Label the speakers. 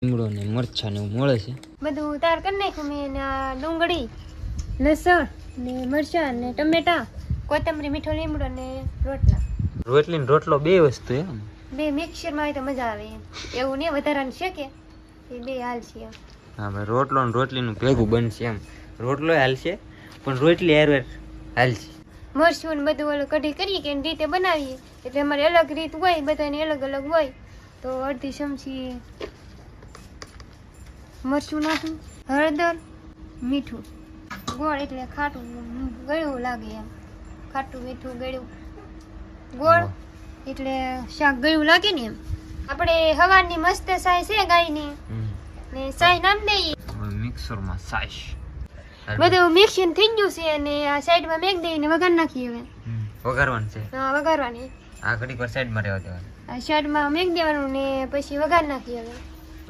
Speaker 1: લીમડો ને મરચાં ને એવું મળે છે
Speaker 2: બધું તૈયાર કરી નાખ્યું મેં ને આ ડુંગળી લસણ ને મરચાં ને ટમેટા કોથમરી મીઠો લીમડો ને રોટલા
Speaker 1: રોટલી ને રોટલો બે વસ્તુ એમ
Speaker 2: બે મિક્સરમાં હોય તો મજા આવે એમ એવું નહીં વધારાનું છે કે એ બે હાલ છે એમ
Speaker 1: હા ભાઈ રોટલો ને રોટલીનું ભેગું બનશે એમ રોટલો હાલશે પણ રોટલી હારવાર હાલશે
Speaker 2: મરચું ને બધું ઓલું કઢી કરીએ કે એની રીતે બનાવીએ એટલે અમારે અલગ રીત હોય બધાની અલગ અલગ હોય તો અડધી ચમચી મરચું નાખું હળદર મીઠું ગોળ એટલે ખાટું ગળ્યું લાગે એમ ખાટું મીઠું ગળ્યું ગોળ એટલે શાક ગળ્યું લાગે ને એમ આપણે હવાની મસ્ત સાય છે ગાયની ને સાય નામ દઈએ
Speaker 1: મિક્સરમાં સાઈશ
Speaker 2: બધું મિક્સિંગ થઈ ગયું છે અને આ સાઈડમાં મેક દઈને વઘાર નાખીએ હવે
Speaker 1: વઘારવાનું છે
Speaker 2: હા વઘારવાની
Speaker 1: આ ઘડીક વાર સાઈડમાં રહેવા દેવાનું
Speaker 2: આ સાઈડમાં મેક દેવાનું ને પછી વઘાર નાખીએ હવે